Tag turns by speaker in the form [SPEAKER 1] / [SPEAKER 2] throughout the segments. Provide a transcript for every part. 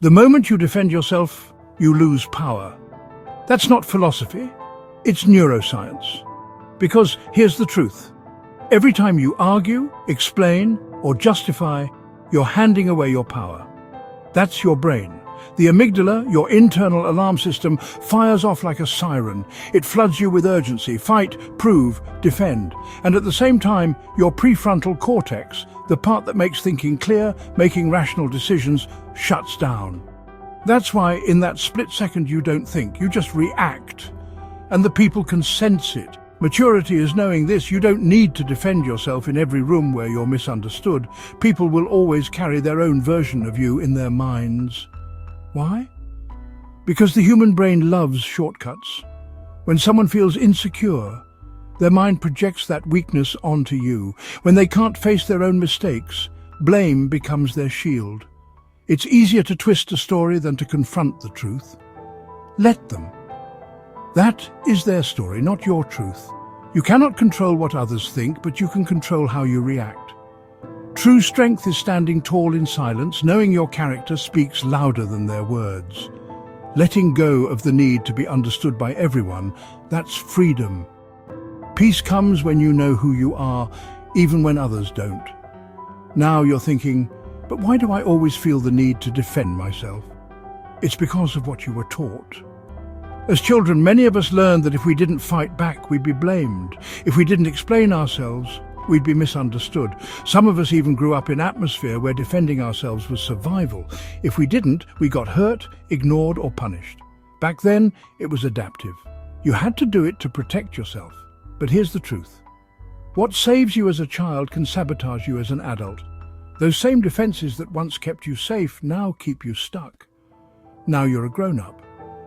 [SPEAKER 1] The moment you defend yourself, you lose power. That's not philosophy, it's neuroscience. Because here's the truth. Every time you argue, explain, or justify, you're handing away your power. That's your brain. The amygdala, your internal alarm system, fires off like a siren. It floods you with urgency: fight, prove, defend. And at the same time, your prefrontal cortex, the part that makes thinking clear, making rational decisions, shuts down. That's why in that split second you don't think, you just react. And the people can sense it. Maturity is knowing this. You don't need to defend yourself in every room where you're misunderstood. People will always carry their own version of you in their minds. Why? Because the human brain loves shortcuts. When someone feels insecure, their mind projects that weakness onto you. When they can't face their own mistakes, blame becomes their shield. It's easier to twist a story than to confront the truth. Let them. That is their story, not your truth. You cannot control what others think, but you can control how you react. True strength is standing tall in silence, knowing your character speaks louder than their words. Letting go of the need to be understood by everyone, that's freedom. Peace comes when you know who you are, even when others don't. Now you're thinking, but why do I always feel the need to defend myself? It's because of what you were taught. As children, many of us learned that if we didn't fight back, we'd be blamed. If we didn't explain ourselves, we'd be misunderstood. Some of us even grew up in atmosphere where defending ourselves was survival. If we didn't, we got hurt, ignored, or punished. Back then, it was adaptive. You had to do it to protect yourself. But here's the truth. What saves you as a child can sabotage you as an adult. Those same defenses that once kept you safe now keep you stuck. Now you're a grown-up.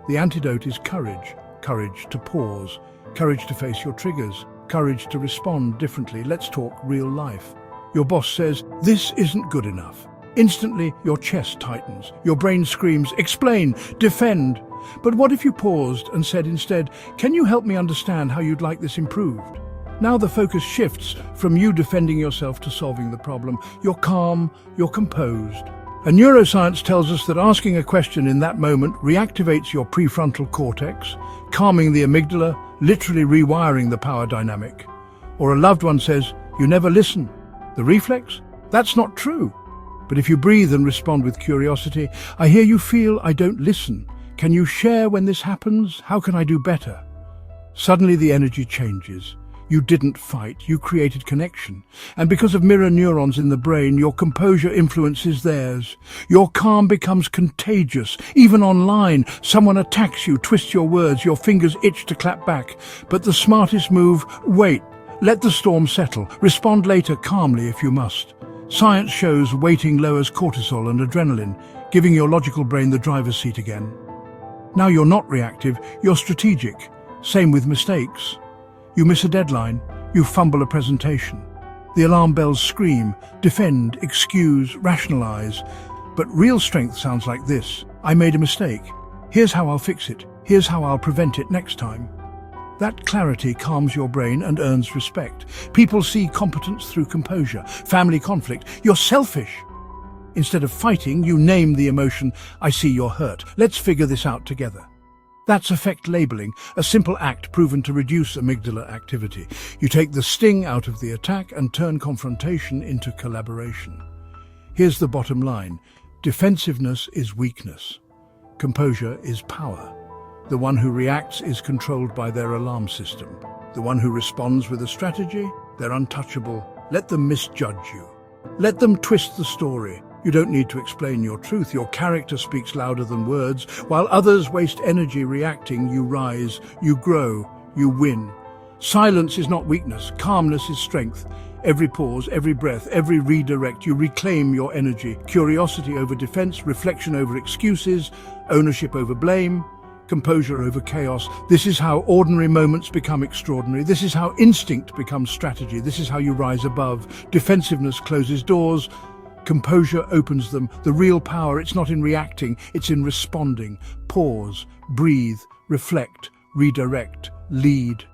[SPEAKER 1] The antidote is courage. Courage to pause. Courage to face your triggers. Courage to respond differently. Let's talk real life. Your boss says, "This isn't good enough." Instantly, your chest tightens. Your brain screams, "Explain, defend." But what if you paused and said instead, "Can you help me understand how you'd like this improved?" Now the focus shifts from you defending yourself to solving the problem. You're calm, you're composed. And neuroscience tells us that asking a question in that moment reactivates your prefrontal cortex, calming the amygdala, literally rewiring the power dynamic. Or a loved one says, "You never listen." The reflex? That's not true. But if you breathe and respond with curiosity, "I hear you feel I don't listen. Can you share when this happens? How can I do better?" Suddenly the energy changes. You didn't fight, you created connection. And because of mirror neurons in the brain, your composure influences theirs. Your calm becomes contagious. Even online, someone attacks you, twists your words, your fingers itch to clap back. But the smartest move, wait, let the storm settle. Respond later calmly if you must. Science shows waiting lowers cortisol and adrenaline, giving your logical brain the driver's seat again. Now you're not reactive, you're strategic. Same with mistakes. You miss a deadline, you fumble a presentation. The alarm bells scream, defend, excuse, rationalize. But real strength sounds like this: "I made a mistake. Here's how I'll fix it. Here's how I'll prevent it next time." That clarity calms your brain and earns respect. People see competence through composure. Family conflict, "You're selfish." Instead of fighting, you name the emotion, "I see you're hurt. Let's figure this out together." That's affect labeling, a simple act proven to reduce amygdala activity. You take the sting out of the attack and turn confrontation into collaboration. Here's the bottom line. Defensiveness is weakness. Composure is power. The one who reacts is controlled by their alarm system. The one who responds with a strategy, they're untouchable. Let them misjudge you. Let them twist the story. You don't need to explain your truth. Your character speaks louder than words. While others waste energy reacting, you rise, you grow, you win. Silence is not weakness. Calmness is strength. Every pause, every breath, every redirect, you reclaim your energy. Curiosity over defense, reflection over excuses, ownership over blame, composure over chaos. This is how ordinary moments become extraordinary. This is how instinct becomes strategy. This is how you rise above. Defensiveness closes doors. Composure opens them. The real power, it's not in reacting, it's in responding. Pause, breathe, reflect, redirect, lead.